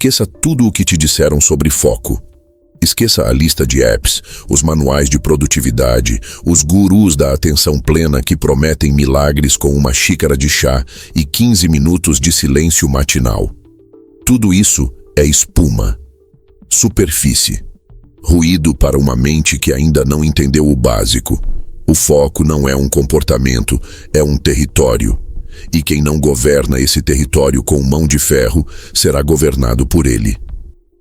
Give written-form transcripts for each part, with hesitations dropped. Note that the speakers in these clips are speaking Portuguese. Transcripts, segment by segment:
Esqueça tudo o que te disseram sobre foco. Esqueça a lista de apps, os manuais de produtividade, os gurus da atenção plena que prometem milagres com uma xícara de chá e 15 minutos de silêncio matinal. Tudo isso é espuma, superfície, ruído para uma mente que ainda não entendeu o básico. O foco não é um comportamento, é um território. E quem não governa esse território com mão de ferro será governado por ele.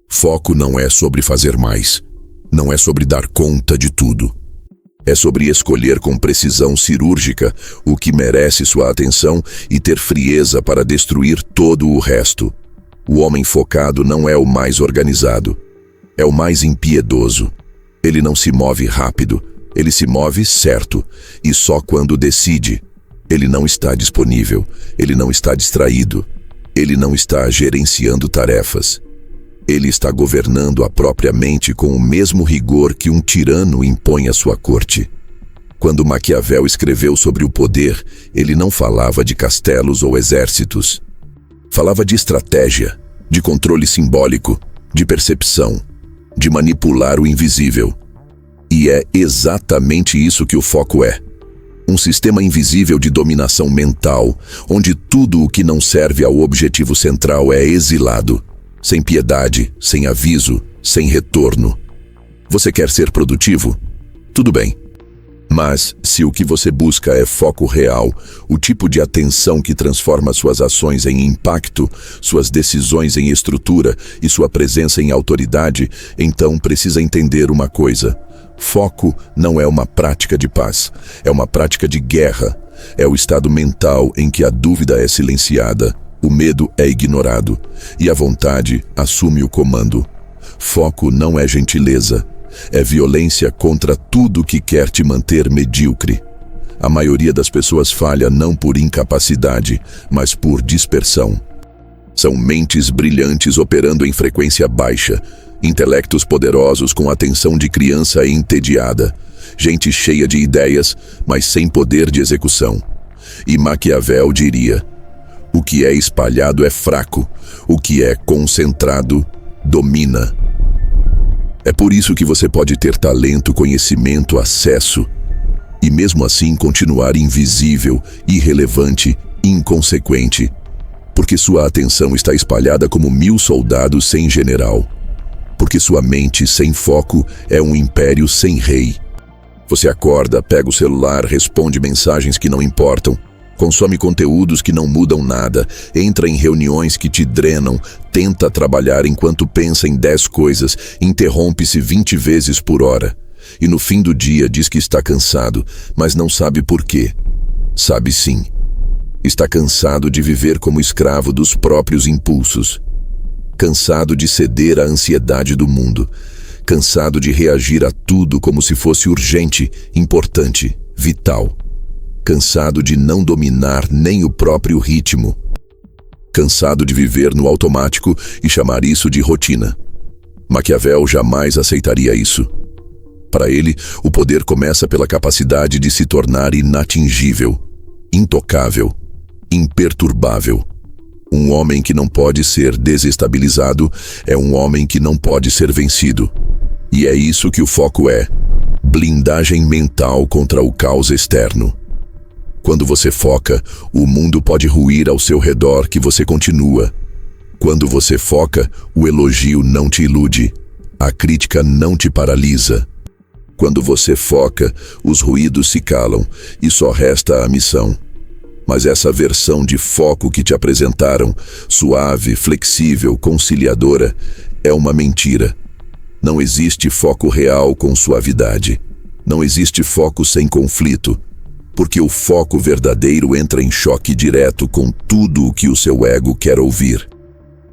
Foco não é sobre fazer mais, não é sobre dar conta de tudo. É sobre escolher com precisão cirúrgica o que merece sua atenção e ter frieza para destruir todo o resto. O homem focado não é o mais organizado, é o mais impiedoso. Ele não se move rápido, ele se move certo, e só quando decide. Ele não está disponível, ele não está distraído, ele não está gerenciando tarefas. Ele está governando a própria mente com o mesmo rigor que um tirano impõe à sua corte. Quando Maquiavel escreveu sobre o poder, ele não falava de castelos ou exércitos. Falava de estratégia, de controle simbólico, de percepção, de manipular o invisível. E é exatamente isso que o foco é. Um sistema invisível de dominação mental, onde tudo o que não serve ao objetivo central é exilado. Sem piedade, sem aviso, sem retorno. Você quer ser produtivo? Tudo bem. Mas, se o que você busca é foco real, o tipo de atenção que transforma suas ações em impacto, suas decisões em estrutura e sua presença em autoridade, então precisa entender uma coisa. Foco não é uma prática de paz, é uma prática de guerra. É o estado mental em que a dúvida é silenciada. O medo é ignorado e a vontade assume o comando. Foco não é gentileza, é violência contra tudo que quer te manter medíocre. A maioria das pessoas falha não por incapacidade, mas por dispersão. São mentes brilhantes operando em frequência baixa, intelectos poderosos com atenção de criança entediada, gente cheia de ideias, mas sem poder de execução. E Maquiavel diria: o que é espalhado é fraco, o que é concentrado domina. É por isso que você pode ter talento, conhecimento, acesso, e mesmo assim continuar invisível, irrelevante, inconsequente, porque sua atenção está espalhada como 1000 soldados sem general, porque sua mente sem foco é um império sem rei. Você acorda, pega o celular, responde mensagens que não importam, consome conteúdos que não mudam nada, entra em reuniões que te drenam, tenta trabalhar enquanto pensa em 10 coisas, interrompe-se 20 vezes por hora. E no fim do dia diz que está cansado, mas não sabe por quê. Sabe sim. Está cansado de viver como escravo dos próprios impulsos. Cansado de ceder à ansiedade do mundo. Cansado de reagir a tudo como se fosse urgente, importante, vital. Cansado de não dominar nem o próprio ritmo. Cansado de viver no automático e chamar isso de rotina. Maquiavel jamais aceitaria isso. Para ele, o poder começa pela capacidade de se tornar inatingível, intocável, imperturbável. Um homem que não pode ser desestabilizado é um homem que não pode ser vencido. E é isso que o foco é: blindagem mental contra o caos externo. Quando você foca, o mundo pode ruir ao seu redor que você continua. Quando você foca, o elogio não te ilude, a crítica não te paralisa. Quando você foca, os ruídos se calam e só resta a missão. Mas essa versão de foco que te apresentaram, suave, flexível, conciliadora, é uma mentira. Não existe foco real com suavidade. Não existe foco sem conflito. Porque o foco verdadeiro entra em choque direto com tudo o que o seu ego quer ouvir.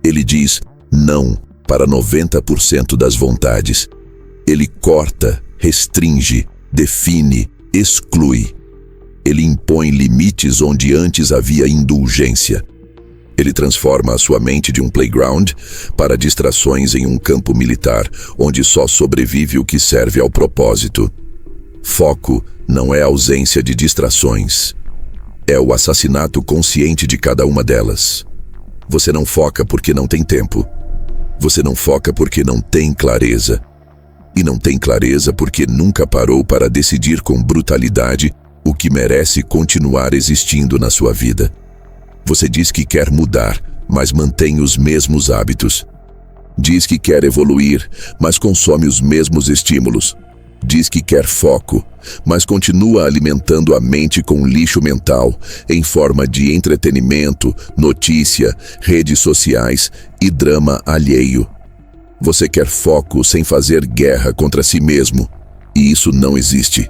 Ele diz não para 90% das vontades. Ele corta, restringe, define, exclui. Ele impõe limites onde antes havia indulgência. Ele transforma a sua mente de um playground para distrações em um campo militar, onde só sobrevive o que serve ao propósito. Foco não é ausência de distrações. É o assassinato consciente de cada uma delas. Você não foca porque não tem tempo. Você não foca porque não tem clareza. E não tem clareza porque nunca parou para decidir com brutalidade o que merece continuar existindo na sua vida. Você diz que quer mudar, mas mantém os mesmos hábitos. Diz que quer evoluir, mas consome os mesmos estímulos. Diz que quer foco, mas continua alimentando a mente com lixo mental, em forma de entretenimento, notícia, redes sociais e drama alheio. Você quer foco sem fazer guerra contra si mesmo, e isso não existe.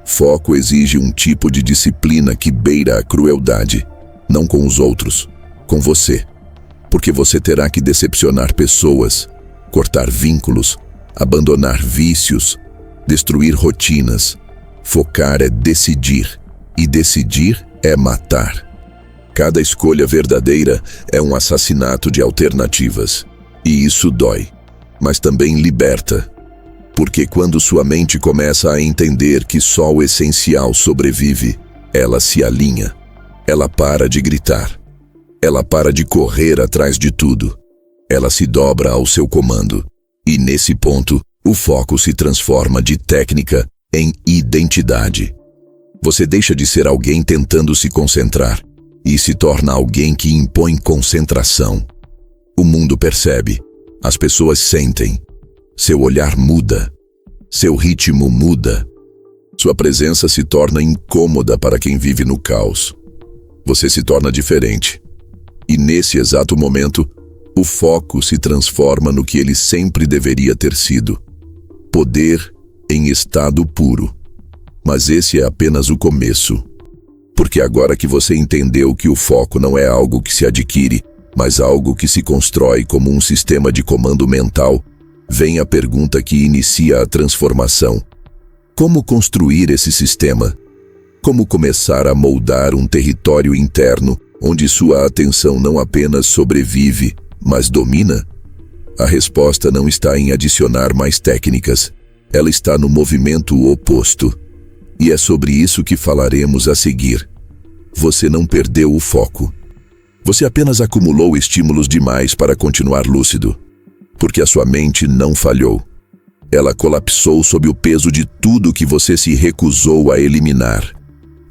Foco exige um tipo de disciplina que beira a crueldade, não com os outros, com você. Porque você terá que decepcionar pessoas, cortar vínculos, abandonar vícios, destruir rotinas. Focar é decidir, e decidir é matar. Cada escolha verdadeira é um assassinato de alternativas. E isso dói, mas também liberta. Porque quando sua mente começa a entender que só o essencial sobrevive, ela se alinha. Ela para de gritar. Ela para de correr atrás de tudo. Ela se dobra ao seu comando. E nesse ponto, o foco se transforma de técnica em identidade. Você deixa de ser alguém tentando se concentrar e se torna alguém que impõe concentração. O mundo percebe, as pessoas sentem, seu olhar muda, seu ritmo muda. Sua presença se torna incômoda para quem vive no caos. Você se torna diferente. E nesse exato momento, o foco se transforma no que ele sempre deveria ter sido: poder em estado puro. Mas esse é apenas o começo. Porque agora que você entendeu que o foco não é algo que se adquire, mas algo que se constrói como um sistema de comando mental, vem a pergunta que inicia a transformação. Como construir esse sistema? Como começar a moldar um território interno onde sua atenção não apenas sobrevive, mas domina? A resposta não está em adicionar mais técnicas. Ela está no movimento oposto. E é sobre isso que falaremos a seguir. Você não perdeu o foco. Você apenas acumulou estímulos demais para continuar lúcido. Porque a sua mente não falhou. Ela colapsou sob o peso de tudo que você se recusou a eliminar.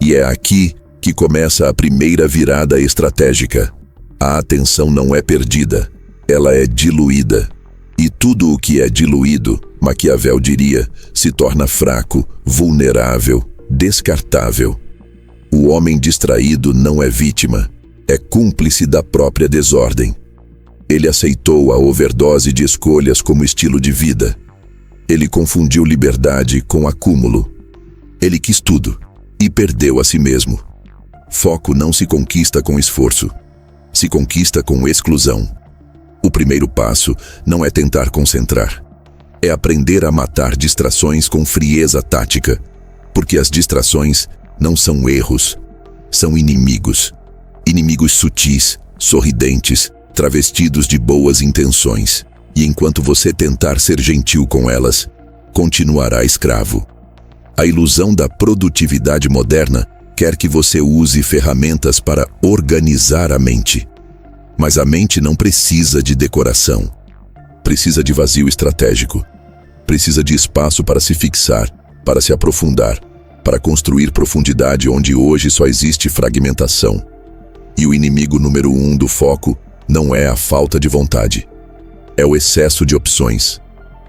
E é aqui que começa a primeira virada estratégica. A atenção não é perdida, ela é diluída. E tudo o que é diluído, Maquiavel diria, se torna fraco, vulnerável, descartável. O homem distraído não é vítima, é cúmplice da própria desordem. Ele aceitou a overdose de escolhas como estilo de vida. Ele confundiu liberdade com acúmulo. Ele quis tudo e perdeu a si mesmo. Foco não se conquista com esforço, se conquista com exclusão. O primeiro passo não é tentar concentrar, é aprender a matar distrações com frieza tática, porque as distrações não são erros, são inimigos. Inimigos sutis, sorridentes, travestidos de boas intenções. E enquanto você tentar ser gentil com elas, continuará escravo. A ilusão da produtividade moderna quer que você use ferramentas para organizar a mente. Mas a mente não precisa de decoração. Precisa de vazio estratégico. Precisa de espaço para se fixar, para se aprofundar, para construir profundidade onde hoje só existe fragmentação. E o inimigo número 1 do foco não é a falta de vontade. É o excesso de opções.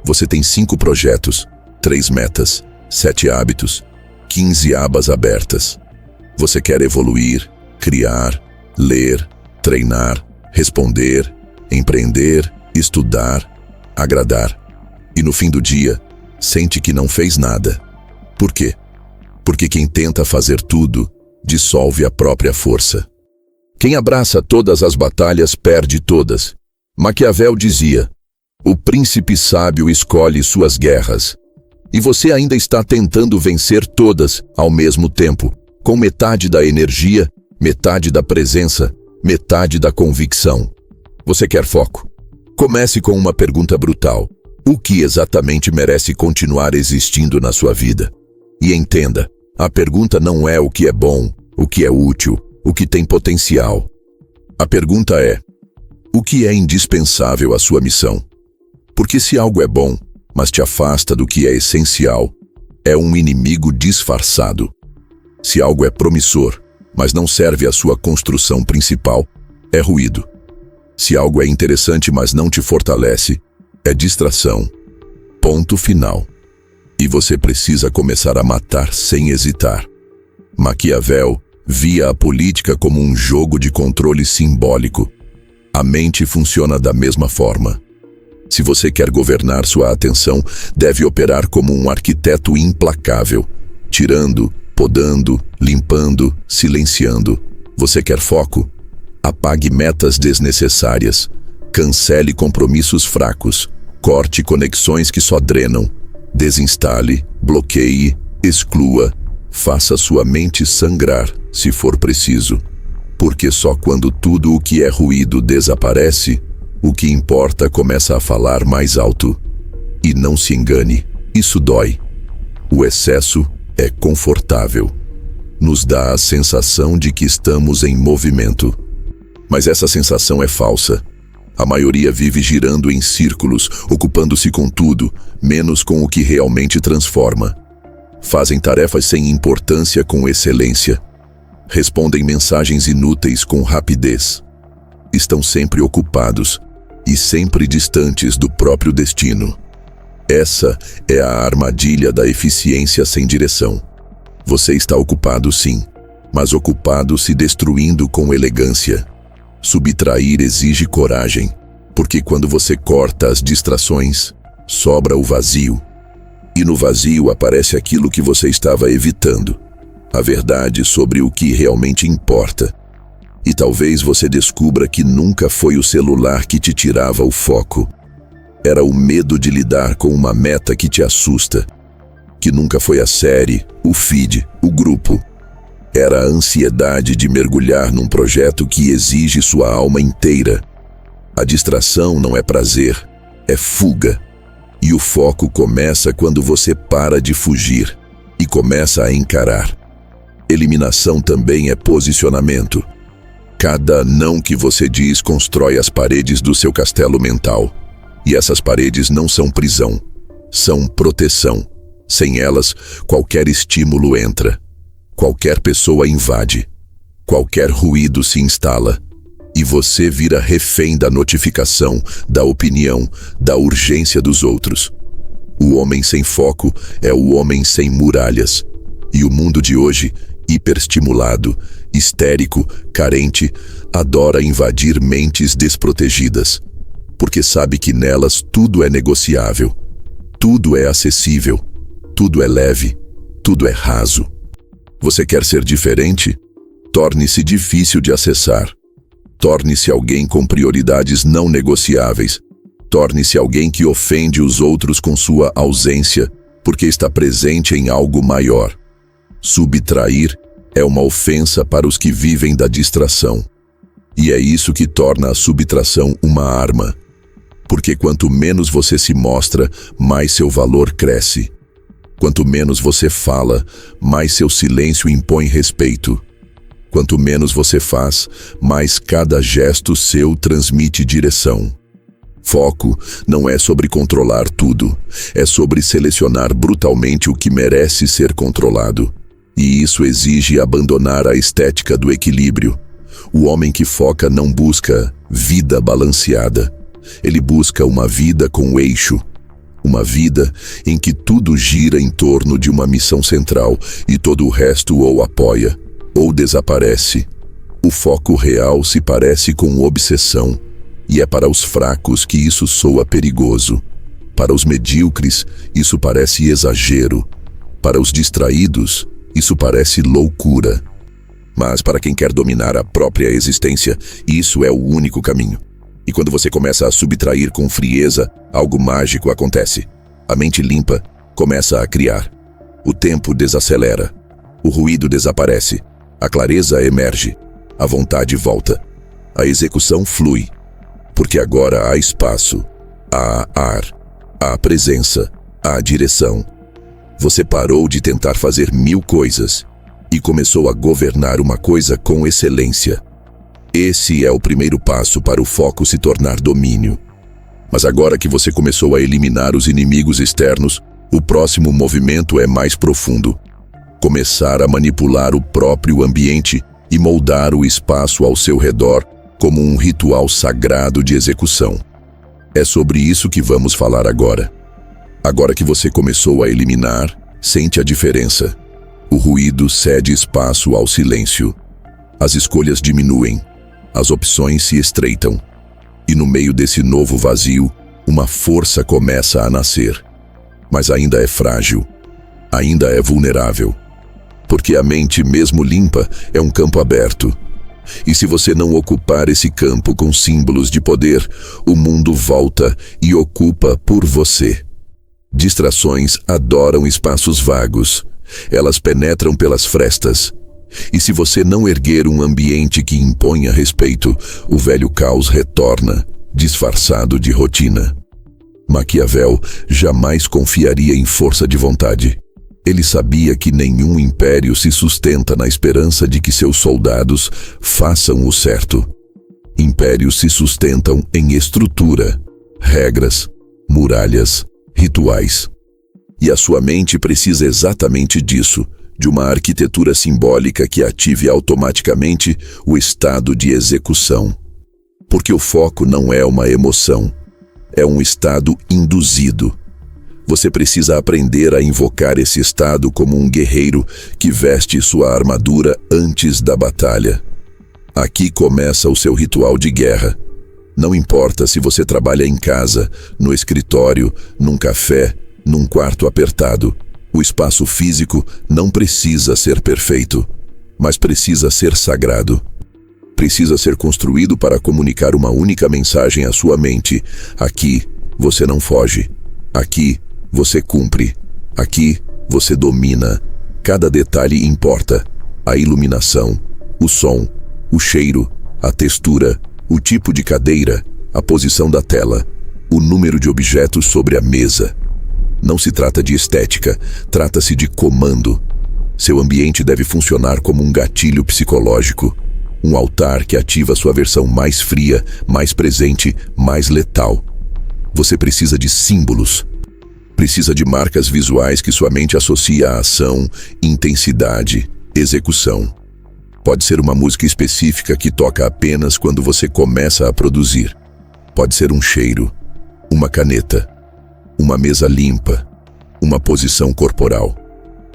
Você tem 5 projetos, 3 metas, 7 hábitos, 15 abas abertas. Você quer evoluir, criar, ler, treinar, responder, empreender, estudar, agradar. E no fim do dia, sente que não fez nada. Por quê? Porque quem tenta fazer tudo, dissolve a própria força. Quem abraça todas as batalhas perde todas. Maquiavel dizia: o príncipe sábio escolhe suas guerras. E você ainda está tentando vencer todas ao mesmo tempo, com metade da energia, metade da presença, metade da convicção. Você quer foco? Comece com uma pergunta brutal. O que exatamente merece continuar existindo na sua vida? E entenda, a pergunta não é o que é bom, o que é útil, o que tem potencial. A pergunta é: O que é indispensável à sua missão? Porque se algo é bom, mas te afasta do que é essencial, é um inimigo disfarçado. Se algo é promissor, mas não serve à sua construção principal, é ruído. Se algo é interessante, mas não te fortalece, é distração. Ponto final. E você precisa começar a matar sem hesitar. Maquiavel via a política como um jogo de controle simbólico. A mente funciona da mesma forma. Se você quer governar sua atenção, deve operar como um arquiteto implacável, tirando, podando, limpando, silenciando. Você quer foco? Apague metas desnecessárias. Cancele compromissos fracos. Corte conexões que só drenam. Desinstale, bloqueie, exclua. Faça sua mente sangrar, se for preciso. Porque só quando tudo o que é ruído desaparece, o que importa começa a falar mais alto. E não se engane, isso dói. O excesso é confortável. Nos dá a sensação de que estamos em movimento. Mas essa sensação é falsa. A maioria vive girando em círculos, ocupando-se com tudo, menos com o que realmente transforma. Fazem tarefas sem importância com excelência. Respondem mensagens inúteis com rapidez. Estão sempre ocupados e sempre distantes do próprio destino. Essa é a armadilha da eficiência sem direção. Você está ocupado sim, mas ocupado se destruindo com elegância. Subtrair exige coragem, porque quando você corta as distrações, sobra o vazio. E no vazio aparece aquilo que você estava evitando. A verdade sobre o que realmente importa. E talvez você descubra que nunca foi o celular que te tirava o foco. Era o medo de lidar com uma meta que te assusta. Que nunca foi a série, o feed, o grupo. Era a ansiedade de mergulhar num projeto que exige sua alma inteira. A distração não é prazer, é fuga. E o foco começa quando você para de fugir e começa a encarar. Eliminação também é posicionamento. Cada não que você diz constrói as paredes do seu castelo mental. E essas paredes não são prisão, são proteção. Sem elas, qualquer estímulo entra. Qualquer pessoa invade. Qualquer ruído se instala. E você vira refém da notificação, da opinião, da urgência dos outros. O homem sem foco é o homem sem muralhas. E o mundo de hoje, hiperestimulado, histérico, carente, adora invadir mentes desprotegidas. Porque sabe que nelas tudo é negociável, tudo é acessível, tudo é leve, tudo é raso. Você quer ser diferente? Torne-se difícil de acessar. Torne-se alguém com prioridades não negociáveis. Torne-se alguém que ofende os outros com sua ausência, porque está presente em algo maior. Subtrair é uma ofensa para os que vivem da distração. E é isso que torna a subtração uma arma. Porque quanto menos você se mostra, mais seu valor cresce. Quanto menos você fala, mais seu silêncio impõe respeito. Quanto menos você faz, mais cada gesto seu transmite direção. Foco não é sobre controlar tudo, é sobre selecionar brutalmente o que merece ser controlado. E isso exige abandonar a estética do equilíbrio. O homem que foca não busca vida balanceada. Ele busca uma vida com eixo. Uma vida em que tudo gira em torno de uma missão central e todo o resto ou apoia ou desaparece. O foco real se parece com obsessão, e é para os fracos que isso soa perigoso. Para os medíocres, isso parece exagero. Para os distraídos, isso parece loucura. Mas para quem quer dominar a própria existência, isso é o único caminho. E quando você começa a subtrair com frieza, algo mágico acontece. A mente limpa começa a criar. O tempo desacelera. O ruído desaparece. A clareza emerge. A vontade volta. A execução flui. Porque agora há espaço, há ar, há presença, há direção. Você parou de tentar fazer 1000 coisas e começou a governar uma coisa com excelência. Esse é o primeiro passo para o foco se tornar domínio. Mas agora que você começou a eliminar os inimigos externos, o próximo movimento é mais profundo. Começar a manipular o próprio ambiente e moldar o espaço ao seu redor como um ritual sagrado de execução. É sobre isso que vamos falar agora. Agora que você começou a eliminar, sente a diferença. O ruído cede espaço ao silêncio. As escolhas diminuem. As opções se estreitam. E no meio desse novo vazio, uma força começa a nascer. Mas ainda é frágil. Ainda é vulnerável. Porque a mente, mesmo limpa, é um campo aberto. E se você não ocupar esse campo com símbolos de poder, o mundo volta e ocupa por você. Distrações adoram espaços vagos. Elas penetram pelas frestas. E se você não erguer um ambiente que imponha respeito, o velho caos retorna, disfarçado de rotina. Maquiavel jamais confiaria em força de vontade. Ele sabia que nenhum império se sustenta na esperança de que seus soldados façam o certo. Impérios se sustentam em estrutura, regras, muralhas, rituais. E a sua mente precisa exatamente disso, de uma arquitetura simbólica que ative automaticamente o estado de execução. Porque o foco não é uma emoção, é um estado induzido. Você precisa aprender a invocar esse estado como um guerreiro que veste sua armadura antes da batalha. Aqui começa o seu ritual de guerra. Não importa se você trabalha em casa, no escritório, num café, num quarto apertado. O espaço físico não precisa ser perfeito, mas precisa ser sagrado. Precisa ser construído para comunicar uma única mensagem à sua mente. Aqui, você não foge. Aqui, você cumpre. Aqui, você domina. Cada detalhe importa. A iluminação, o som, o cheiro, a textura, o tipo de cadeira, a posição da tela, o número de objetos sobre a mesa. Não se trata de estética, trata-se de comando. Seu ambiente deve funcionar como um gatilho psicológico, um altar que ativa sua versão mais fria, mais presente, mais letal. Você precisa de símbolos. Precisa de marcas visuais que sua mente associa a ação, intensidade, execução. Pode ser uma música específica que toca apenas quando você começa a produzir. Pode ser um cheiro, uma caneta, uma mesa limpa, uma posição corporal,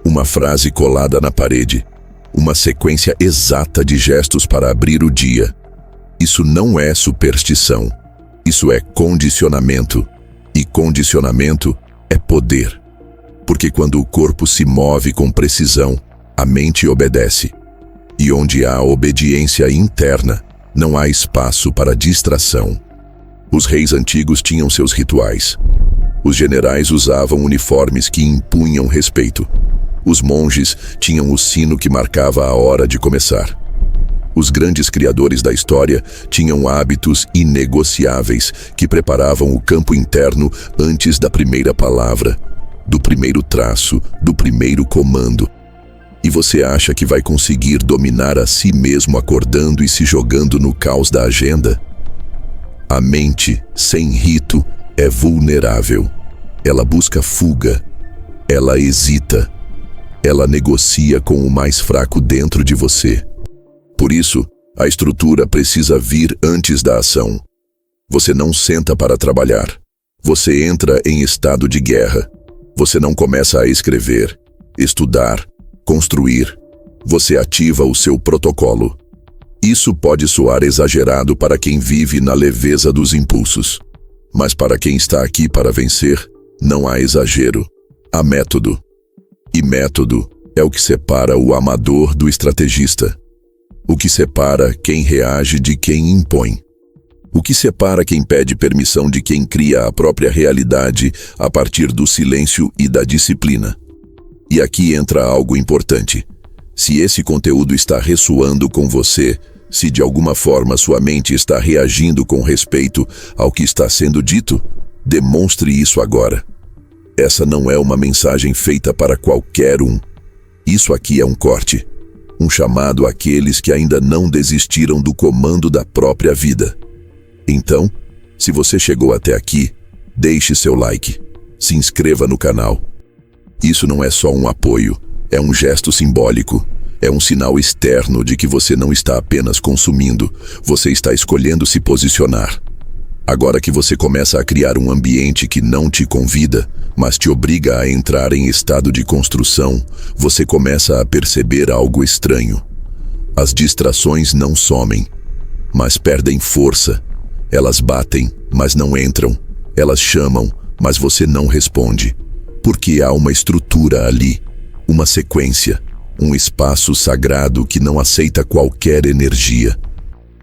uma frase colada na parede, uma sequência exata de gestos para abrir o dia. Isso não é superstição. Isso é condicionamento. E condicionamento é poder. Porque quando o corpo se move com precisão, a mente obedece. E onde há obediência interna, não há espaço para distração. Os reis antigos tinham seus rituais. Os generais usavam uniformes que impunham respeito. Os monges tinham o sino que marcava a hora de começar. Os grandes criadores da história tinham hábitos inegociáveis que preparavam o campo interno antes da primeira palavra, do primeiro traço, do primeiro comando. E você acha que vai conseguir dominar a si mesmo acordando e se jogando no caos da agenda? A mente, sem rito, é vulnerável. Ela busca fuga. Ela hesita. Ela negocia com o mais fraco dentro de você. Por isso, a estrutura precisa vir antes da ação. Você não senta para trabalhar. Você entra em estado de guerra. Você não começa a escrever, estudar, construir. Você ativa o seu protocolo. Isso pode soar exagerado para quem vive na leveza dos impulsos. Mas para quem está aqui para vencer, não há exagero. Há método. E método é o que separa o amador do estrategista. O que separa quem reage de quem impõe. O que separa quem pede permissão de quem cria a própria realidade a partir do silêncio e da disciplina. E aqui entra algo importante. Se esse conteúdo está ressoando com você, se de alguma forma sua mente está reagindo com respeito ao que está sendo dito, demonstre isso agora. Essa não é uma mensagem feita para qualquer um. Isso aqui é um corte. um chamado àqueles que ainda não desistiram do comando da própria vida. Então, se você chegou até aqui, deixe seu like, se inscreva no canal. Isso não é só um apoio, é um gesto simbólico, é um sinal externo de que você não está apenas consumindo, você está escolhendo se posicionar. Agora que você começa a criar um ambiente que não te convida, mas te obriga a entrar em estado de construção, você começa a perceber algo estranho. As distrações não somem, mas perdem força. Elas batem, mas não entram. Elas chamam, mas você não responde. Porque há uma estrutura ali, uma sequência, um espaço sagrado que não aceita qualquer energia.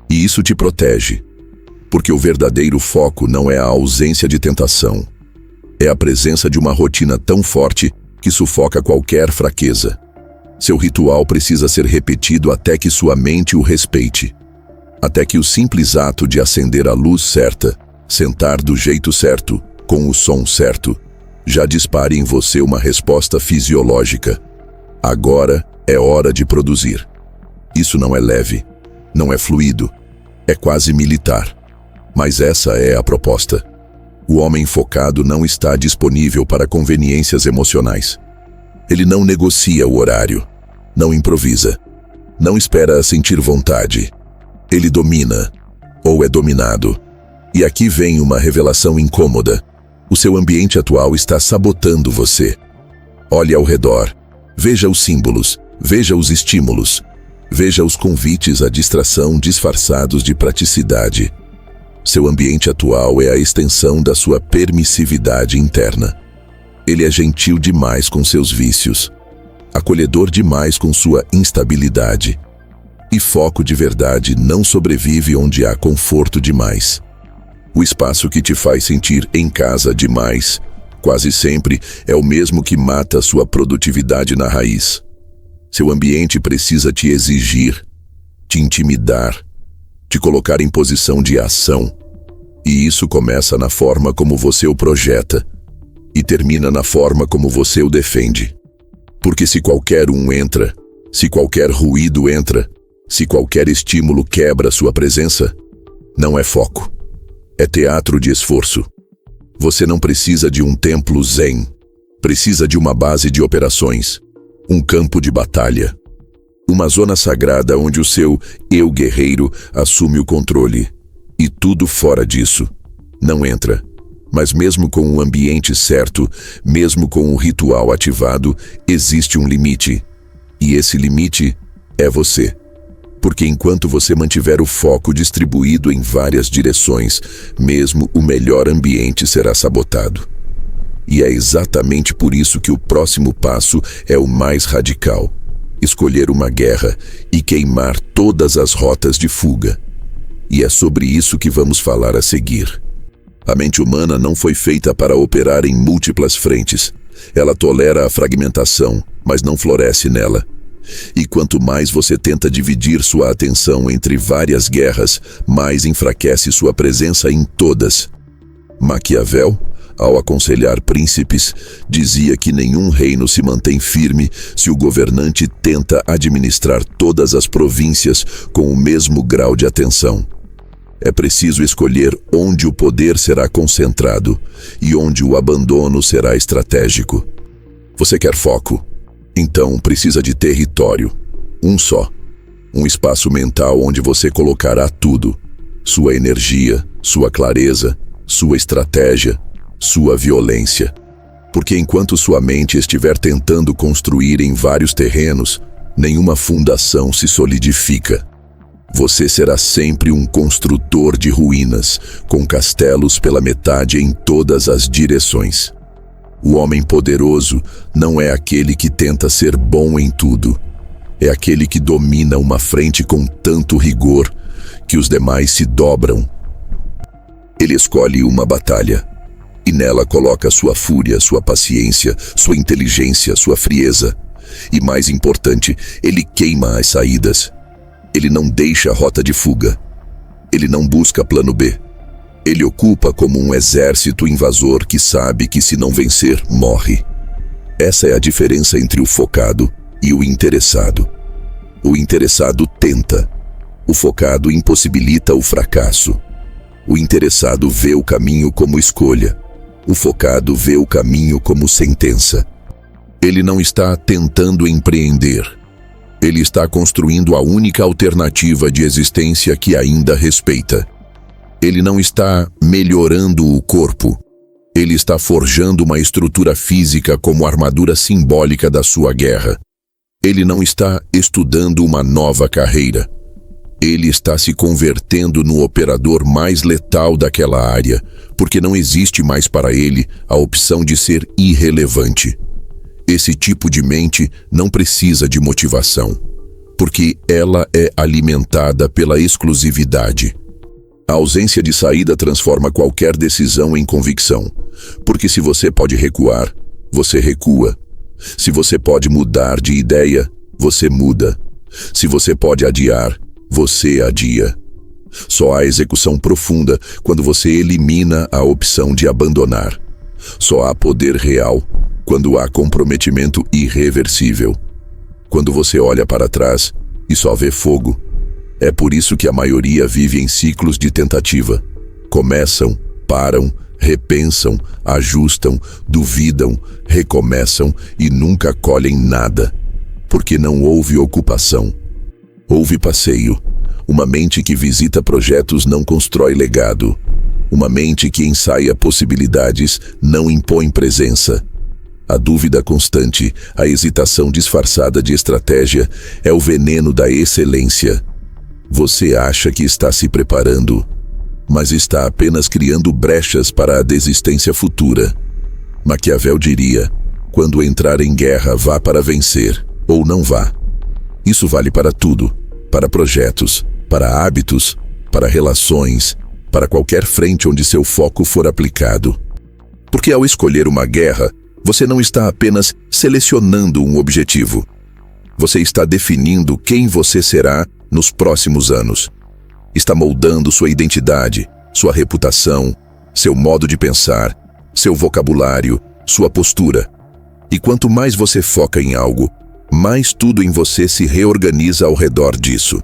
E isso te protege. Porque o verdadeiro foco não é a ausência de tentação. É a presença de uma rotina tão forte que sufoca qualquer fraqueza. Seu ritual precisa ser repetido até que sua mente o respeite. Até que o simples ato de acender a luz certa, sentar do jeito certo, com o som certo, já dispare em você uma resposta fisiológica. Agora é hora de produzir. Isso não é leve, não é fluido, é quase militar. Mas essa é a proposta. O homem focado não está disponível para conveniências emocionais. Ele não negocia o horário, não improvisa, não espera sentir vontade. Ele domina, ou é dominado. E aqui vem uma revelação incômoda. O seu ambiente atual está sabotando você. Olhe ao redor, veja os símbolos, veja os estímulos, veja os convites à distração disfarçados de praticidade. Seu ambiente atual é a extensão da sua permissividade interna. Ele é gentil demais com seus vícios, acolhedor demais com sua instabilidade. E foco de verdade não sobrevive onde há conforto demais. O espaço que te faz sentir em casa demais, quase sempre, é o mesmo que mata sua produtividade na raiz. Seu ambiente precisa te exigir, te intimidar, te colocar em posição de ação. E isso começa na forma como você o projeta e termina na forma como você o defende. Porque se qualquer um entra, se qualquer ruído entra, se qualquer estímulo quebra sua presença, não é foco. É teatro de esforço. Você não precisa de um templo zen. Precisa de uma base de operações, um campo de batalha. Uma zona sagrada onde o seu eu guerreiro assume o controle. E tudo fora disso não entra. Mas mesmo com o ambiente certo, mesmo com o ritual ativado, existe um limite. E esse limite é você. Porque enquanto você mantiver o foco distribuído em várias direções, mesmo o melhor ambiente será sabotado. E é exatamente por isso que o próximo passo é o mais radical. Escolher uma guerra e queimar todas as rotas de fuga. E é sobre isso que vamos falar a seguir. A mente humana não foi feita para operar em múltiplas frentes. Ela tolera a fragmentação, mas não floresce nela. E quanto mais você tenta dividir sua atenção entre várias guerras, mais enfraquece sua presença em todas. Maquiavel, ao aconselhar príncipes, dizia que nenhum reino se mantém firme se o governante tenta administrar todas as províncias com o mesmo grau de atenção. É preciso escolher onde o poder será concentrado e onde o abandono será estratégico. Você quer foco? Então precisa de território. Um só. Um espaço mental onde você colocará tudo. Sua energia, sua clareza, sua estratégia, sua violência. Porque enquanto sua mente estiver tentando construir em vários terrenos, nenhuma fundação se solidifica. Você será sempre um construtor de ruínas, com castelos pela metade em todas as direções. O homem poderoso não é aquele que tenta ser bom em tudo. É aquele que domina uma frente com tanto rigor que os demais se dobram. Ele escolhe uma batalha e nela coloca sua fúria, sua paciência, sua inteligência, sua frieza. E mais importante, ele queima as saídas. Ele não deixa rota de fuga. Ele não busca plano B. Ele ocupa como um exército invasor que sabe que se não vencer, morre. Essa é a diferença entre o focado e o interessado. O interessado tenta. O focado impossibilita o fracasso. O interessado vê o caminho como escolha. O focado vê o caminho como sentença. Ele não está tentando empreender. Ele está construindo a única alternativa de existência que ainda respeita. Ele não está melhorando o corpo. Ele está forjando uma estrutura física como armadura simbólica da sua guerra. Ele não está estudando uma nova carreira. Ele está se convertendo no operador mais letal daquela área, porque não existe mais para ele a opção de ser irrelevante. Esse tipo de mente não precisa de motivação, porque ela é alimentada pela exclusividade. A ausência de saída transforma qualquer decisão em convicção, porque se você pode recuar, você recua. Se você pode mudar de ideia, você muda. Se você pode adiar, você adia. Só há execução profunda quando você elimina a opção de abandonar. Só há poder real quando há comprometimento irreversível. Quando você olha para trás e só vê fogo. É por isso que a maioria vive em ciclos de tentativa. Começam, param, repensam, ajustam, duvidam, recomeçam e nunca colhem nada. Porque não houve ocupação. Houve passeio. Uma mente que visita projetos não constrói legado. Uma mente que ensaia possibilidades não impõe presença. A dúvida constante, a hesitação disfarçada de estratégia é o veneno da excelência. Você acha que está se preparando, mas está apenas criando brechas para a desistência futura. Maquiavel diria: quando entrar em guerra, vá para vencer, ou não vá. Isso vale para tudo, para projetos, para hábitos, para relações, para qualquer frente onde seu foco for aplicado. Porque ao escolher uma guerra, você não está apenas selecionando um objetivo. Você está definindo quem você será nos próximos anos. Está moldando sua identidade, sua reputação, seu modo de pensar, seu vocabulário, sua postura. E quanto mais você foca em algo, mais tudo em você se reorganiza ao redor disso.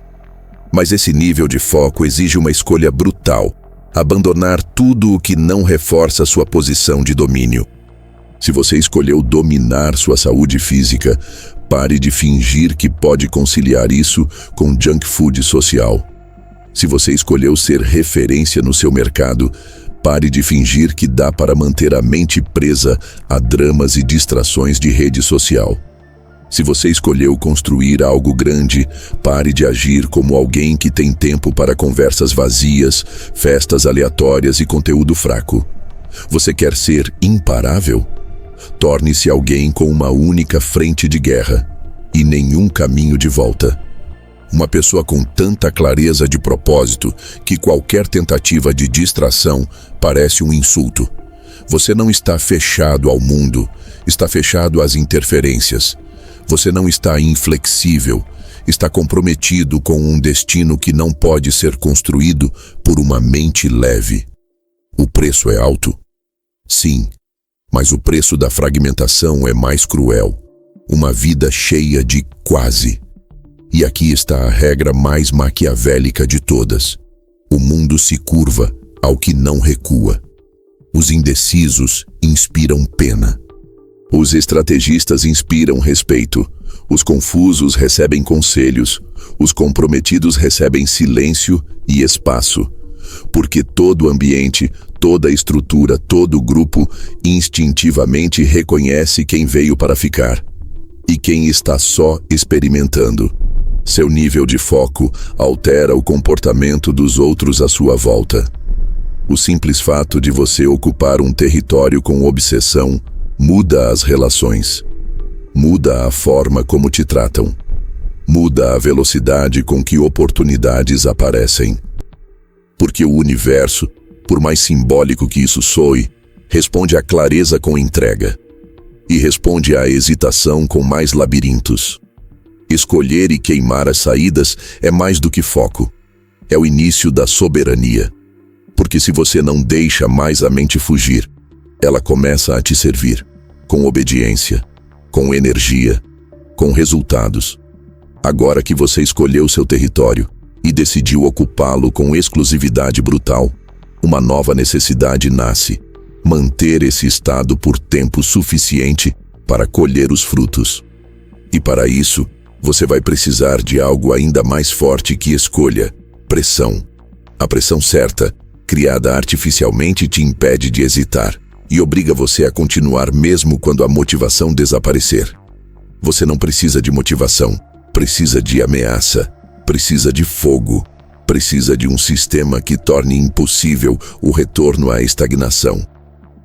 Mas esse nível de foco exige uma escolha brutal: abandonar tudo o que não reforça sua posição de domínio. Se você escolheu dominar sua saúde física, pare de fingir que pode conciliar isso com junk food social. Se você escolheu ser referência no seu mercado, pare de fingir que dá para manter a mente presa a dramas e distrações de rede social. Se você escolheu construir algo grande, pare de agir como alguém que tem tempo para conversas vazias, festas aleatórias e conteúdo fraco. Você quer ser imparável? Torne-se alguém com uma única frente de guerra e nenhum caminho de volta. Uma pessoa com tanta clareza de propósito que qualquer tentativa de distração parece um insulto. Você não está fechado ao mundo, está fechado às interferências. Você não está inflexível, está comprometido com um destino que não pode ser construído por uma mente leve. O preço é alto? Sim. Mas o preço da fragmentação é mais cruel. Uma vida cheia de quase. E aqui está a regra mais maquiavélica de todas. O mundo se curva ao que não recua. Os indecisos inspiram pena. Os estrategistas inspiram respeito. Os confusos recebem conselhos. Os comprometidos recebem silêncio e espaço. Porque todo ambiente, toda estrutura, todo grupo instintivamente reconhece quem veio para ficar e quem está só experimentando. Seu nível de foco altera o comportamento dos outros à sua volta. O simples fato de você ocupar um território com obsessão muda as relações, muda a forma como te tratam, muda a velocidade com que oportunidades aparecem. Porque o universo, por mais simbólico que isso soe, responde à clareza com entrega e responde à hesitação com mais labirintos. Escolher e queimar as saídas é mais do que foco. É o início da soberania. Porque se você não deixa mais a mente fugir, ela começa a te servir, com obediência, com energia, com resultados. Agora que você escolheu seu território e decidiu ocupá-lo com exclusividade brutal, uma nova necessidade nasce: manter esse estado por tempo suficiente para colher os frutos. E para isso, você vai precisar de algo ainda mais forte que escolha: pressão. A pressão certa, criada artificialmente, te impede de hesitar e obriga você a continuar mesmo quando a motivação desaparecer. Você não precisa de motivação, precisa de ameaça, precisa de fogo, precisa de um sistema que torne impossível o retorno à estagnação.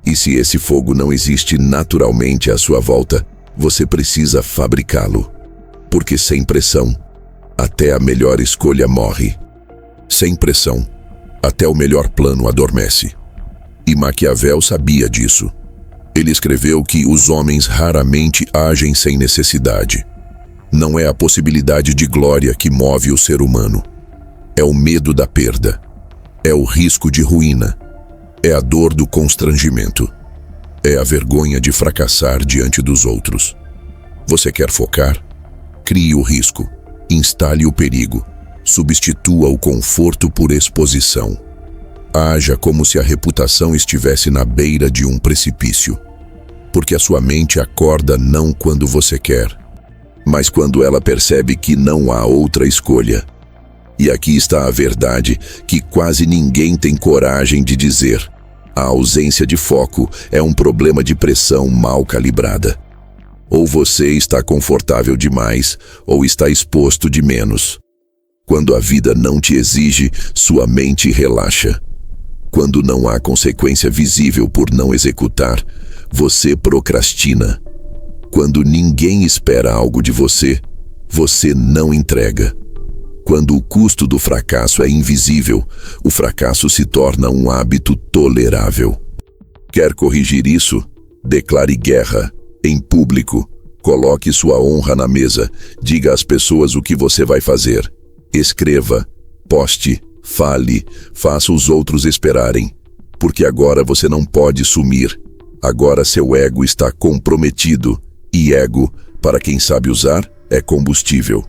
E se esse fogo não existe naturalmente à sua volta, você precisa fabricá-lo. Porque sem pressão, até a melhor escolha morre. Sem pressão, até o melhor plano adormece. E Maquiavel sabia disso. Ele escreveu que os homens raramente agem sem necessidade. Não é a possibilidade de glória que move o ser humano. É o medo da perda. É o risco de ruína. É a dor do constrangimento. É a vergonha de fracassar diante dos outros. Você quer focar? Crie o risco. Instale o perigo. Substitua o conforto por exposição. Haja como se a reputação estivesse na beira de um precipício. Porque a sua mente acorda não quando você quer, mas quando ela percebe que não há outra escolha. E aqui está a verdade que quase ninguém tem coragem de dizer: a ausência de foco é um problema de pressão mal calibrada. Ou você está confortável demais, ou está exposto de menos. Quando a vida não te exige, sua mente relaxa. Quando não há consequência visível por não executar, você procrastina. Quando ninguém espera algo de você, você não entrega. Quando o custo do fracasso é invisível, o fracasso se torna um hábito tolerável. Quer corrigir isso? Declare guerra, em público. Coloque sua honra na mesa. Diga às pessoas o que você vai fazer. Escreva, poste, fale, faça os outros esperarem. Porque agora você não pode sumir. Agora seu ego está comprometido. E ego, para quem sabe usar, é combustível.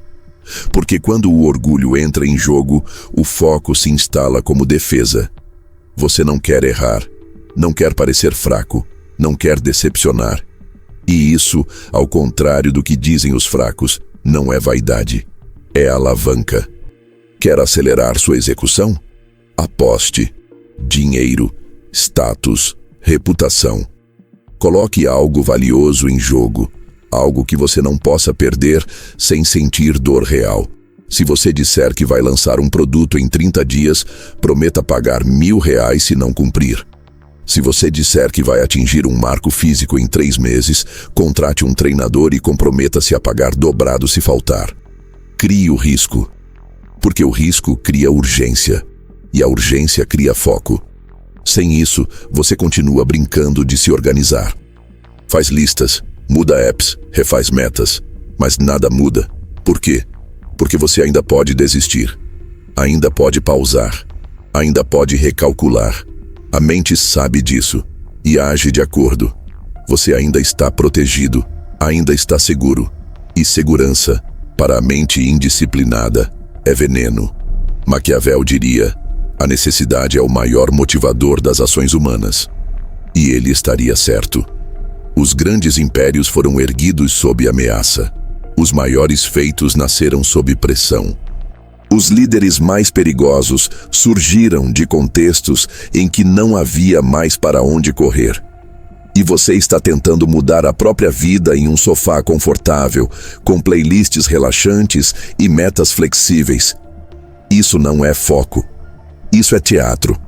Porque quando o orgulho entra em jogo, o foco se instala como defesa. Você não quer errar, não quer parecer fraco, não quer decepcionar. E isso, ao contrário do que dizem os fracos, não é vaidade, é alavanca. Quer acelerar sua execução? Aposte. Dinheiro, status, reputação. Coloque algo valioso em jogo. Algo que você não possa perder sem sentir dor real. Se você disser que vai lançar um produto em 30 dias, prometa pagar R$1.000 se não cumprir. Se você disser que vai atingir um marco físico em 3 meses, contrate um treinador e comprometa-se a pagar dobrado se faltar. Crie o risco. Porque o risco cria urgência. E a urgência cria foco. Sem isso, você continua brincando de se organizar. Faz listas, muda apps, refaz metas, mas nada muda. Por quê? Porque você ainda pode desistir, ainda pode pausar, ainda pode recalcular. A mente sabe disso e age de acordo. Você ainda está protegido, ainda está seguro. E segurança, para a mente indisciplinada, é veneno. Maquiavel diria: a necessidade é o maior motivador das ações humanas. E ele estaria certo. Os grandes impérios foram erguidos sob ameaça. Os maiores feitos nasceram sob pressão. Os líderes mais perigosos surgiram de contextos em que não havia mais para onde correr. E você está tentando mudar a própria vida em um sofá confortável, com playlists relaxantes e metas flexíveis. Isso não é foco. Isso é teatro.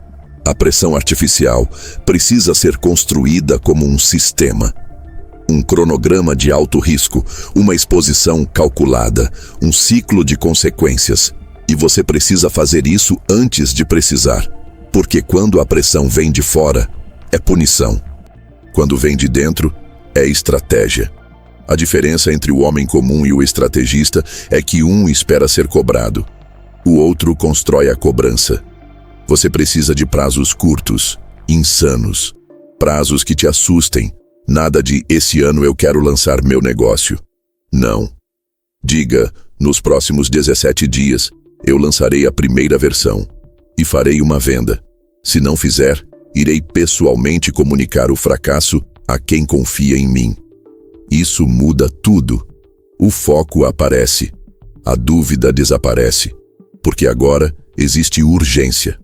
A pressão artificial precisa ser construída como um sistema. Um cronograma de alto risco, uma exposição calculada, um ciclo de consequências. E você precisa fazer isso antes de precisar. Porque quando a pressão vem de fora, é punição. Quando vem de dentro, é estratégia. A diferença entre o homem comum e o estrategista é que um espera ser cobrado. O outro constrói a cobrança. Você precisa de prazos curtos, insanos. Prazos que te assustem. Nada de "esse ano eu quero lançar meu negócio". Não. Diga Nos próximos 17 dias, eu lançarei a primeira versão e farei uma venda. Se não fizer, irei pessoalmente comunicar o fracasso a quem confia em mim. Isso muda tudo. O foco aparece. A dúvida desaparece. Porque agora existe urgência.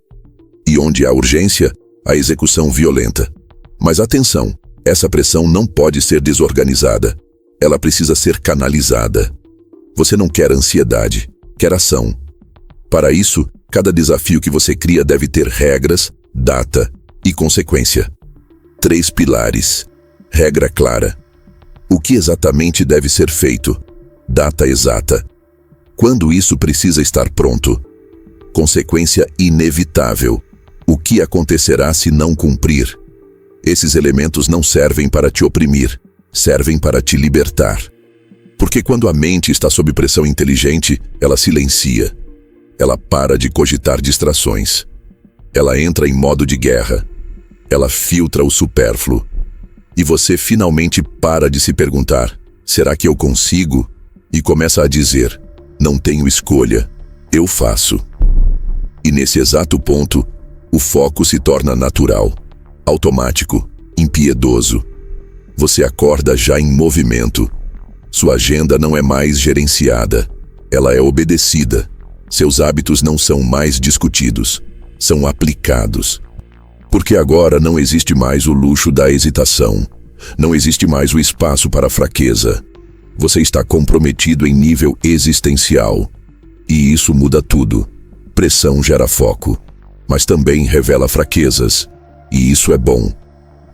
E onde há urgência, há execução violenta. Mas atenção, essa pressão não pode ser desorganizada. Ela precisa ser canalizada. Você não quer ansiedade, quer ação. Para isso, cada desafio que você cria deve ter regras, data e consequência. 3 pilares. Regra clara. O que exatamente deve ser feito? Data exata. Quando isso precisa estar pronto? Consequência inevitável. O que acontecerá se não cumprir? Esses elementos não servem para te oprimir, servem para te libertar. Porque quando a mente está sob pressão inteligente, ela silencia. Ela para de cogitar distrações. Ela entra em modo de guerra. Ela filtra o supérfluo. E você finalmente para de se perguntar: será que eu consigo? E começa a dizer: não tenho escolha, eu faço. E nesse exato ponto, o foco se torna natural, automático, impiedoso. Você acorda já em movimento. Sua agenda não é mais gerenciada, ela é obedecida. Seus hábitos não são mais discutidos, são aplicados. Porque agora não existe mais o luxo da hesitação, não existe mais o espaço para a fraqueza. Você está comprometido em nível existencial. E isso muda tudo. Pressão gera foco, mas também revela fraquezas. E isso é bom,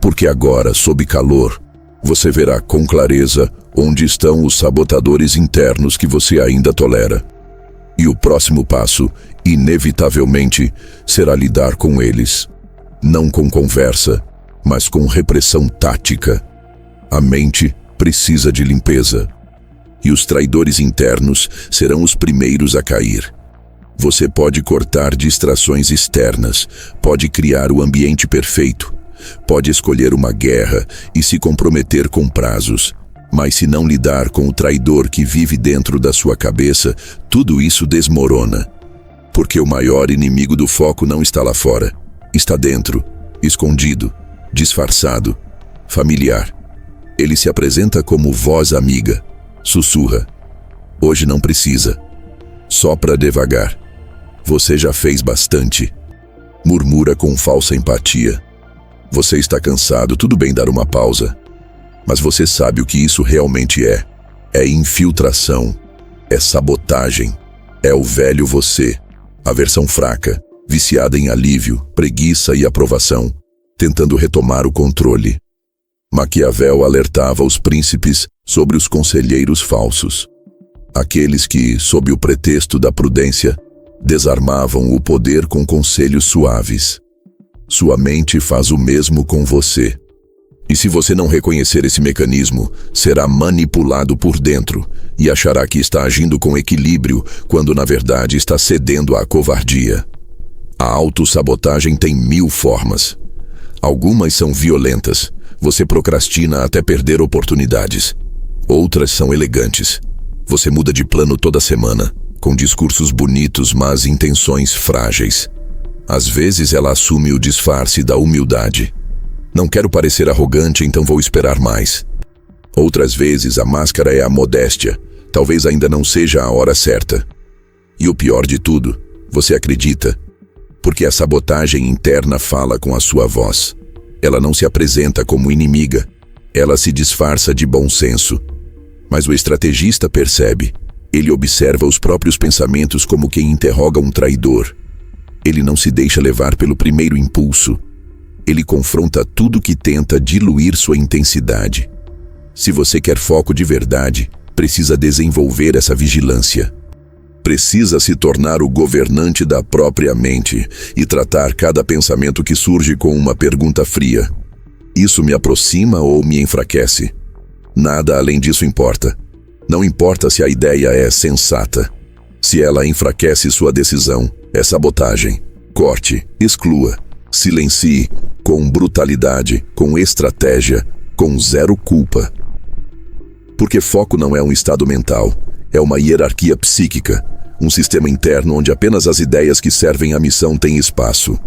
porque agora, sob calor, você verá com clareza onde estão os sabotadores internos que você ainda tolera. E o próximo passo, inevitavelmente, será lidar com eles. Não com conversa, mas com repressão tática. A mente precisa de limpeza. E os traidores internos serão os primeiros a cair. Você pode cortar distrações externas, pode criar o ambiente perfeito, pode escolher uma guerra e se comprometer com prazos. Mas se não lidar com o traidor que vive dentro da sua cabeça, tudo isso desmorona. Porque o maior inimigo do foco não está lá fora. Está dentro, escondido, disfarçado, familiar. Ele se apresenta como voz amiga. Sussurra: hoje não precisa. Sopra devagar. Você já fez bastante. Murmura com falsa empatia. Você está cansado, tudo bem dar uma pausa. Mas você sabe o que isso realmente é. É infiltração. É sabotagem. É o velho você. A versão fraca, viciada em alívio, preguiça e aprovação, tentando retomar o controle. Maquiavel alertava os príncipes sobre os conselheiros falsos. Aqueles que, sob o pretexto da prudência, desarmavam o poder com conselhos suaves. Sua mente faz o mesmo com você. E se você não reconhecer esse mecanismo, será manipulado por dentro e achará que está agindo com equilíbrio, quando na verdade está cedendo à covardia. A autossabotagem tem 1000 formas. Algumas são violentas. Você procrastina até perder oportunidades. Outras são elegantes. Você muda de plano toda semana, com discursos bonitos, mas intenções frágeis. Às vezes ela assume o disfarce da humildade. Não quero parecer arrogante, então vou esperar mais. Outras vezes a máscara é a modéstia. Talvez ainda não seja a hora certa. E o pior de tudo, você acredita. Porque a sabotagem interna fala com a sua voz. Ela não se apresenta como inimiga. Ela se disfarça de bom senso. Mas o estrategista percebe. Ele observa os próprios pensamentos como quem interroga um traidor. Ele não se deixa levar pelo primeiro impulso. Ele confronta tudo que tenta diluir sua intensidade. Se você quer foco de verdade, precisa desenvolver essa vigilância. Precisa se tornar o governante da própria mente e tratar cada pensamento que surge com uma pergunta fria. Isso me aproxima ou me enfraquece? Nada além disso importa. Não importa se a ideia é sensata. Se ela enfraquece sua decisão, é sabotagem. Corte, exclua, silencie, com brutalidade, com estratégia, com zero culpa. Porque foco não é um estado mental, É uma hierarquia psíquica, um sistema interno onde apenas as ideias que servem à missão têm espaço.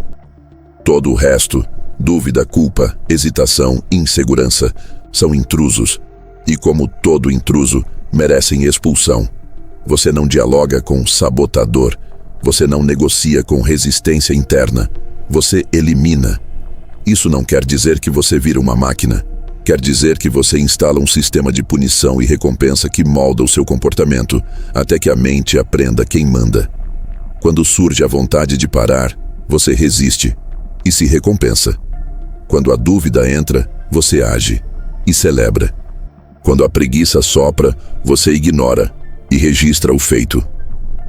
Todo o resto, dúvida, culpa, hesitação, insegurança, são intrusos. E como todo intruso, merecem expulsão. Você não dialoga com sabotador. Você não negocia com resistência interna. Você elimina. Isso não quer dizer que você vira uma máquina. Quer dizer que você instala um sistema de punição e recompensa que molda o seu comportamento, até que a mente aprenda quem manda. Quando surge a vontade de parar, você resiste e se recompensa. Quando a dúvida entra, você age e celebra. Quando a preguiça sopra, você ignora e registra o feito.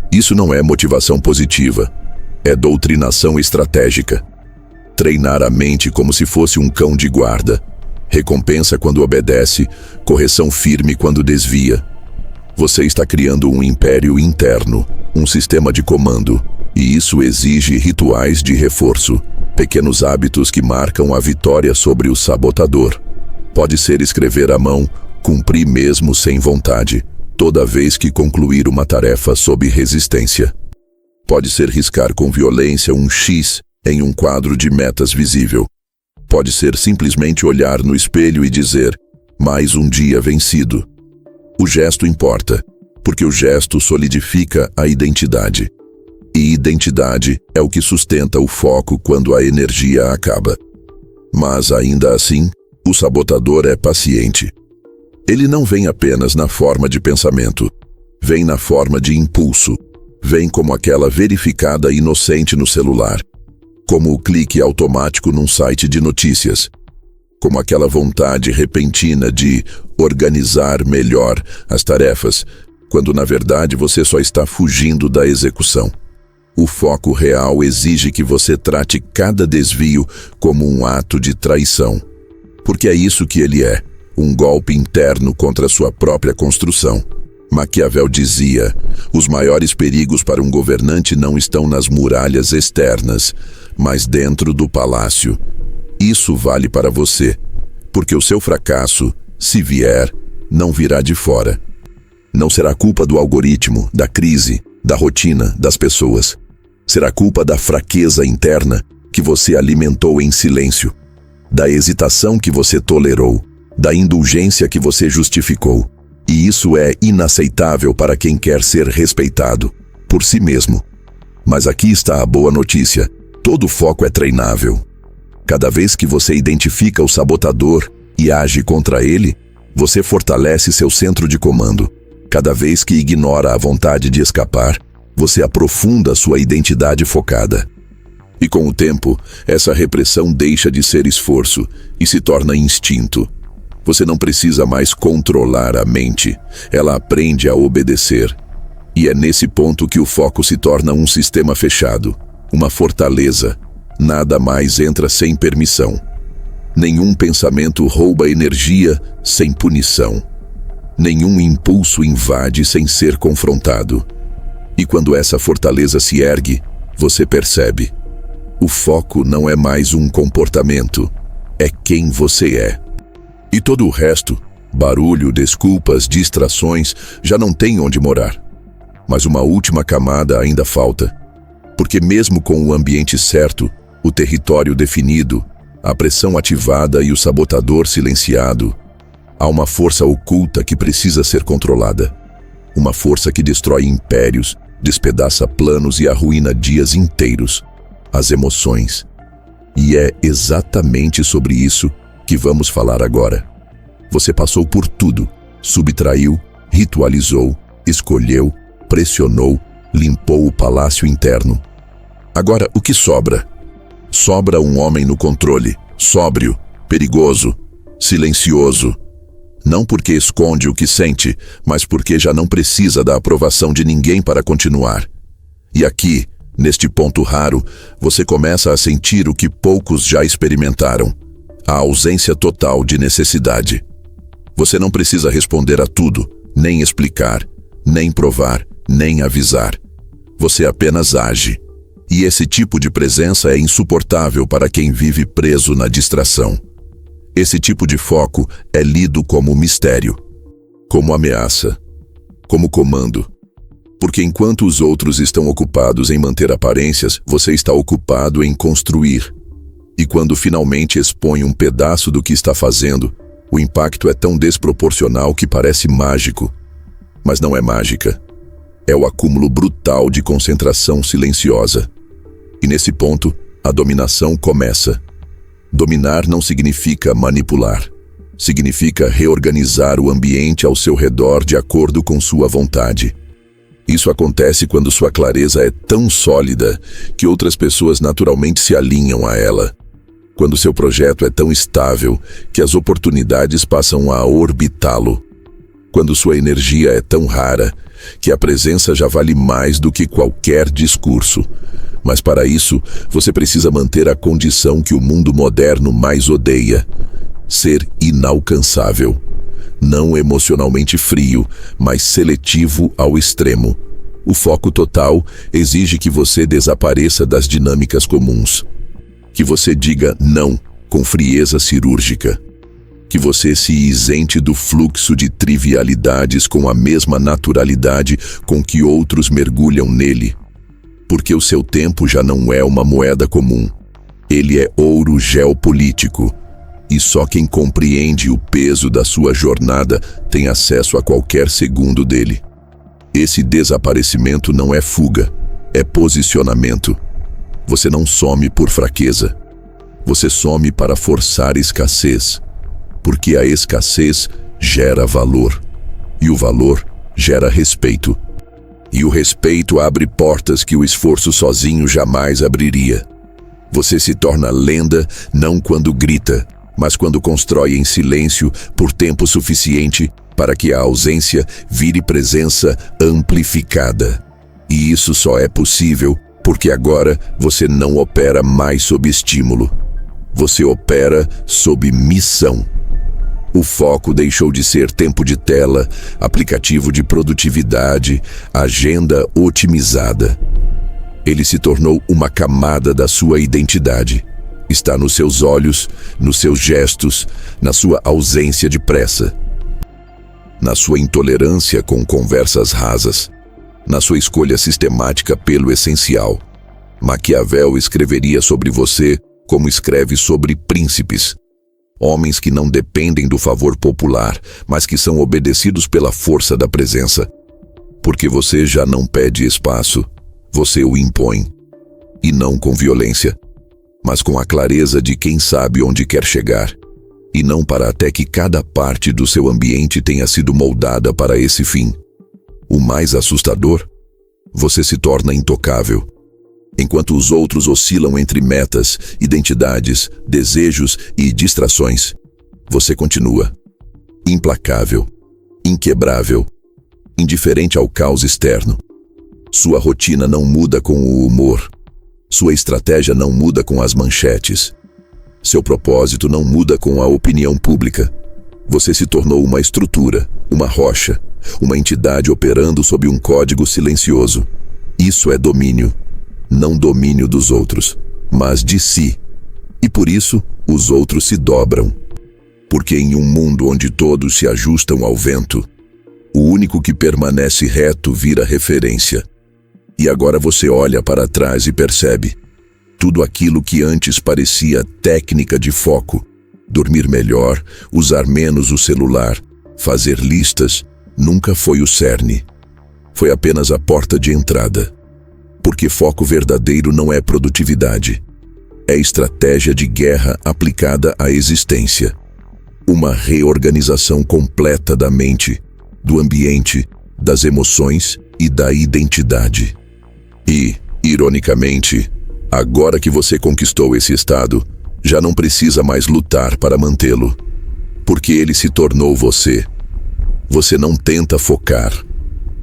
Isso não é motivação positiva, é doutrinação estratégica. Treinar a mente como se fosse um cão de guarda. Recompensa quando obedece, correção firme quando desvia. Você está criando um império interno, um sistema de comando, e isso exige rituais de reforço, pequenos hábitos que marcam a vitória sobre o sabotador. Pode ser escrever à mão, cumprir mesmo sem vontade, toda vez que concluir uma tarefa sob resistência. Pode ser riscar com violência um X em um quadro de metas visível. Pode ser simplesmente olhar no espelho e dizer, mais um dia vencido. O gesto importa, porque o gesto solidifica a identidade. E identidade é o que sustenta o foco quando a energia acaba. Mas ainda assim, o sabotador é paciente. Ele não vem apenas na forma de pensamento, vem na forma de impulso, vem como aquela verificada inocente no celular, como o clique automático num site de notícias, como aquela vontade repentina de organizar melhor as tarefas, quando na verdade você só está fugindo da execução. O foco real exige que você trate cada desvio como um ato de traição, porque é isso que ele é, um golpe interno contra sua própria construção. Maquiavel dizia, os maiores perigos para um governante não estão nas muralhas externas, mas dentro do palácio. Isso vale para você, porque o seu fracasso, se vier, não virá de fora. Não será culpa do algoritmo, da crise, da rotina, das pessoas. Será culpa da fraqueza interna que você alimentou em silêncio, da hesitação que você tolerou, da indulgência que você justificou. E isso é inaceitável para quem quer ser respeitado por si mesmo. Mas aqui está a boa notícia. Todo foco é treinável. Cada vez que você identifica o sabotador e age contra ele, você fortalece seu centro de comando. Cada vez que ignora a vontade de escapar, você aprofunda sua identidade focada. E com o tempo, essa repressão deixa de ser esforço e se torna instinto. Você não precisa mais controlar a mente, ela aprende a obedecer. E é nesse ponto que o foco se torna um sistema fechado, uma fortaleza. Nada mais entra sem permissão. Nenhum pensamento rouba energia sem punição. Nenhum impulso invade sem ser confrontado. E quando essa fortaleza se ergue, você percebe. O foco não é mais um comportamento, é quem você é. E todo o resto, barulho, desculpas, distrações, já não tem onde morar. Mas uma última camada ainda falta. Porque mesmo com o ambiente certo, o território definido, a pressão ativada e o sabotador silenciado, há uma força oculta que precisa ser controlada. Uma força que destrói impérios, despedaça planos e arruína dias inteiros. As emoções. E é exatamente sobre isso que vamos falar agora. Você passou por tudo, subtraiu, ritualizou, escolheu, pressionou, limpou o palácio interno. Agora, o que sobra? Sobra um homem no controle, sóbrio, perigoso, silencioso. Não porque esconde o que sente, mas porque já não precisa da aprovação de ninguém para continuar. E aqui, neste ponto raro, você começa a sentir o que poucos já experimentaram. A ausência total de necessidade. Você não precisa responder a tudo, nem explicar, nem provar, nem avisar. Você apenas age. E esse tipo de presença é insuportável para quem vive preso na distração. Esse tipo de foco é lido como mistério, como ameaça. como comando. Porque enquanto os outros estão ocupados em manter aparências, você está ocupado em construir. E quando finalmente expõe um pedaço do que está fazendo, o impacto é tão desproporcional que parece mágico. Mas não é mágica. É o acúmulo brutal de concentração silenciosa. E nesse ponto, a dominação começa. Dominar não significa manipular. Significa reorganizar o ambiente ao seu redor de acordo com sua vontade. Isso acontece quando sua clareza é tão sólida que outras pessoas naturalmente se alinham a ela. Quando seu projeto é tão estável que as oportunidades passam a orbitá-lo. Quando sua energia é tão rara que a presença já vale mais do que qualquer discurso. Mas para isso, você precisa manter a condição que o mundo moderno mais odeia: ser inalcançável. Não emocionalmente frio, mas seletivo ao extremo. O foco total exige que você desapareça das dinâmicas comuns. Que você diga não com frieza cirúrgica. Que você se isente do fluxo de trivialidades com a mesma naturalidade com que outros mergulham nele. Porque o seu tempo já não é uma moeda comum. Ele é ouro geopolítico. E só quem compreende o peso da sua jornada tem acesso a qualquer segundo dele. Esse desaparecimento não é fuga, é posicionamento. Você não some por fraqueza. Você some para forçar escassez. Porque a escassez gera valor. E o valor gera respeito. E o respeito abre portas que o esforço sozinho jamais abriria. Você se torna lenda não quando grita, mas quando constrói em silêncio por tempo suficiente para que a ausência vire presença amplificada. E isso só é possível porque agora você não opera mais sob estímulo. Você opera sob missão. O foco deixou de ser tempo de tela, aplicativo de produtividade, agenda otimizada. Ele se tornou uma camada da sua identidade. Está nos seus olhos, nos seus gestos, na sua ausência de pressa. Na sua intolerância com conversas rasas. Na sua escolha sistemática pelo essencial. Maquiavel escreveria sobre você como escreve sobre príncipes. Homens que não dependem do favor popular, mas que são obedecidos pela força da presença. Porque você já não pede espaço, você o impõe. E não com violência, mas com a clareza de quem sabe onde quer chegar. E não para até que cada parte do seu ambiente tenha sido moldada para esse fim. O mais assustador? Você se torna intocável. Enquanto os outros oscilam entre metas, identidades, desejos e distrações, você continua. Implacável, inquebrável, indiferente ao caos externo. Sua rotina não muda com o humor. Sua estratégia não muda com as manchetes. Seu propósito não muda com a opinião pública. Você se tornou uma estrutura, uma rocha, uma entidade operando sob um código silencioso. Isso é domínio. Não domínio dos outros, mas de si. E por isso, os outros se dobram. Porque em um mundo onde todos se ajustam ao vento, o único que permanece reto vira referência. E agora você olha para trás e percebe. Tudo aquilo que antes parecia técnica de foco, dormir melhor, usar menos o celular, fazer listas, nunca foi o cerne. Foi apenas a porta de entrada. Porque foco verdadeiro não é produtividade. É estratégia de guerra aplicada à existência. Uma reorganização completa da mente, do ambiente, das emoções e da identidade. E, ironicamente, agora que você conquistou esse estado, já não precisa mais lutar para mantê-lo. Porque ele se tornou você. Você não tenta focar.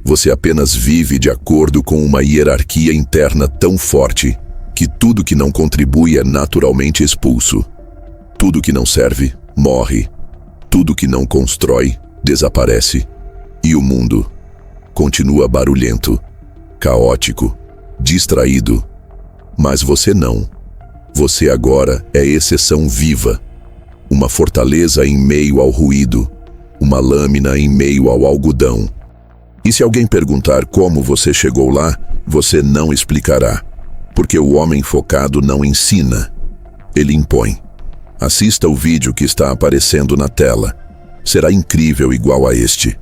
Você apenas vive de acordo com uma hierarquia interna tão forte que tudo que não contribui é naturalmente expulso. Tudo que não serve, morre. Tudo que não constrói, desaparece. E o mundo continua barulhento, caótico, distraído. Mas você não. Você agora é exceção viva. Uma fortaleza em meio ao ruído. Uma lâmina em meio ao algodão. E se alguém perguntar como você chegou lá, você não explicará. Porque o homem focado não ensina, ele impõe. Assista o vídeo que está aparecendo na tela. Será incrível igual a este.